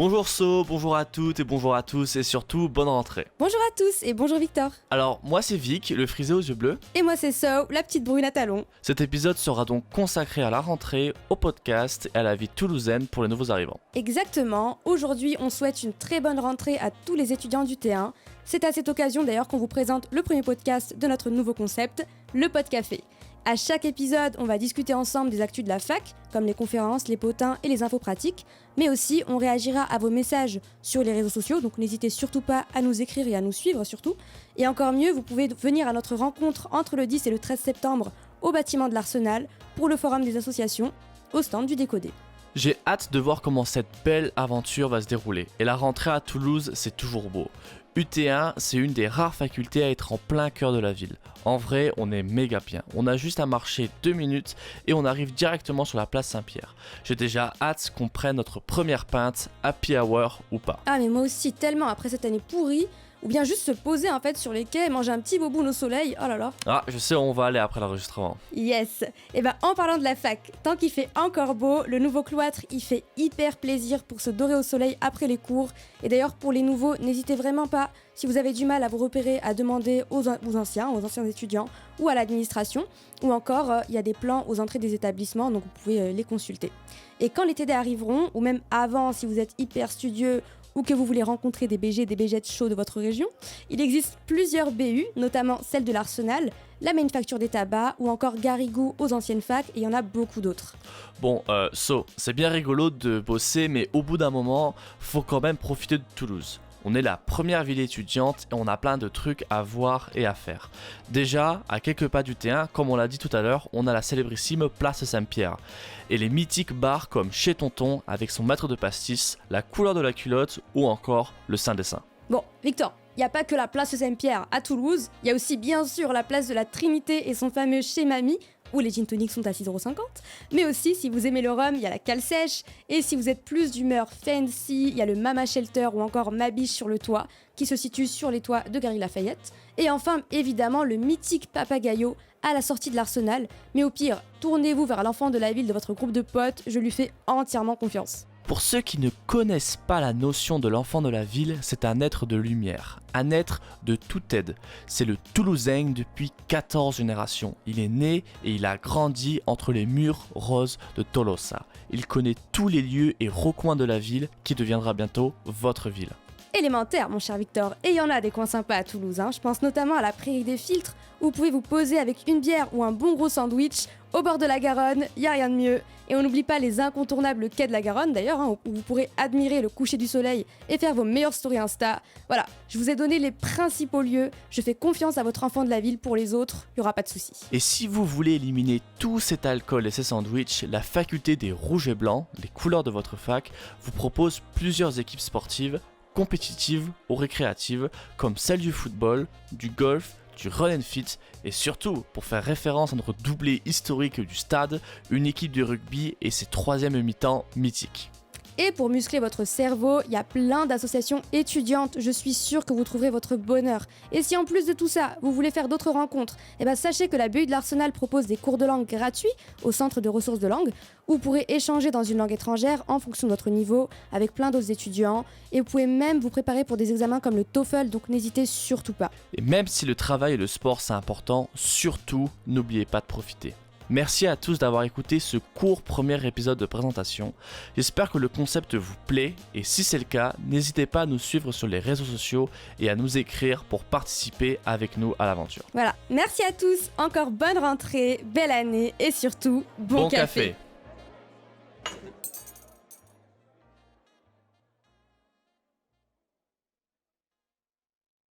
Bonjour So, bonjour à toutes et bonjour à tous et surtout bonne rentrée. Bonjour à tous et bonjour Victor. Alors moi c'est Vic, le frisé aux yeux bleus. Et moi c'est So, la petite brune à talons. Cet épisode sera donc consacré à la rentrée, au podcast et à la vie toulousaine pour les nouveaux arrivants. Exactement, aujourd'hui on souhaite une très bonne rentrée à tous les étudiants du T1. C'est à cette occasion d'ailleurs qu'on vous présente le premier podcast de notre nouveau concept, le Podcafé. À chaque épisode, on va discuter ensemble des actus de la fac, comme les conférences, les potins et les infos pratiques, mais aussi on réagira à vos messages sur les réseaux sociaux, donc n'hésitez surtout pas à nous écrire et à nous suivre surtout. Et encore mieux, vous pouvez venir à notre rencontre entre le 10 et le 13 septembre au bâtiment de l'Arsenal pour le forum des associations, au stand du Décodé. J'ai hâte de voir comment cette belle aventure va se dérouler. Et la rentrée à Toulouse, c'est toujours beau. UT1, c'est une des rares facultés à être en plein cœur de la ville. En vrai, on est méga bien. On a juste à marcher 2 minutes et on arrive directement sur la place Saint-Pierre. J'ai déjà hâte qu'on prenne notre première pinte, happy hour ou pas. Ah mais moi aussi, tellement après cette année pourrie, ou bien juste se poser en fait sur les quais et manger un petit boboon au soleil, oh là là. Ah, je sais où on va aller après l'enregistrement. Yes. Et ben en parlant de la fac, tant qu'il fait encore beau, le nouveau cloître il fait hyper plaisir pour se dorer au soleil après les cours. Et d'ailleurs pour les nouveaux, n'hésitez vraiment pas, si vous avez du mal à vous repérer, à demander aux anciens étudiants ou à l'administration. Ou encore, il y a des plans aux entrées des établissements, donc vous pouvez les consulter. Et quand les TD arriveront, ou même avant si vous êtes hyper studieux, ou que vous voulez rencontrer des BG et des BG chauds de votre région, il existe plusieurs BU, notamment celle de l'Arsenal, la Manufacture des tabacs ou encore Garrigou aux anciennes facs, et il y en a beaucoup d'autres. Bon, c'est bien rigolo de bosser, mais au bout d'un moment, faut quand même profiter de Toulouse. On est la première ville étudiante et on a plein de trucs à voir et à faire. Déjà, à quelques pas du T1, comme on l'a dit tout à l'heure, on a la célébrissime Place Saint-Pierre. Et les mythiques bars comme Chez Tonton avec son maître de pastis, la couleur de la culotte ou encore le Saint des Saints. Bon, Victor, il n'y a pas que la place Saint-Pierre à Toulouse, il y a aussi bien sûr la place de la Trinité et son fameux Chez Mamie, où les gin tonics sont à 6,50€. Mais aussi, si vous aimez le rhum, il y a la cale sèche. Et si vous êtes plus d'humeur fancy, il y a le Mama Shelter ou encore Ma Biche sur le toit, qui se situe sur les toits de Gary Lafayette. Et enfin, évidemment, le mythique Papagayo à la sortie de l'Arsenal. Mais au pire, tournez-vous vers l'enfant de la ville de votre groupe de potes, je lui fais entièrement confiance. Pour ceux qui ne connaissent pas la notion de l'enfant de la ville, c'est un être de lumière, un être de toute aide. C'est le Toulousain depuis 14 générations. Il est né et il a grandi entre les murs roses de Tolosa. Il connaît tous les lieux et recoins de la ville qui deviendra bientôt votre ville. Élémentaire, mon cher Victor, et il y en a des coins sympas à Toulouse, Je pense notamment à la Prairie des Filtres, où vous pouvez vous poser avec une bière ou un bon gros sandwich au bord de la Garonne, y a rien de mieux. Et on n'oublie pas les incontournables quais de la Garonne d'ailleurs, où vous pourrez admirer le coucher du soleil et faire vos meilleures stories Insta. Voilà, je vous ai donné les principaux lieux, je fais confiance à votre enfant de la ville, pour les autres, il n'y aura pas de soucis. Et si vous voulez éliminer tout cet alcool et ces sandwichs, la faculté des rouges et blancs, les couleurs de votre fac, vous propose plusieurs équipes sportives, compétitives ou récréatives, comme celle du football, du golf, du run and fit, et surtout, pour faire référence à notre doublé historique du stade, une équipe de rugby et ses troisièmes mi-temps mythiques. Et pour muscler votre cerveau, il y a plein d'associations étudiantes, je suis sûre que vous trouverez votre bonheur. Et si en plus de tout ça, vous voulez faire d'autres rencontres, sachez que la BU de l'Arsenal propose des cours de langue gratuits au centre de ressources de langue, où vous pourrez échanger dans une langue étrangère en fonction de votre niveau, avec plein d'autres étudiants, et vous pouvez même vous préparer pour des examens comme le TOEFL, donc n'hésitez surtout pas. Et même si le travail et le sport c'est important, surtout n'oubliez pas de profiter. Merci à tous d'avoir écouté ce court premier épisode de présentation. J'espère que le concept vous plaît et si c'est le cas, n'hésitez pas à nous suivre sur les réseaux sociaux et à nous écrire pour participer avec nous à l'aventure. Voilà, merci à tous, encore bonne rentrée, belle année et surtout, bon café.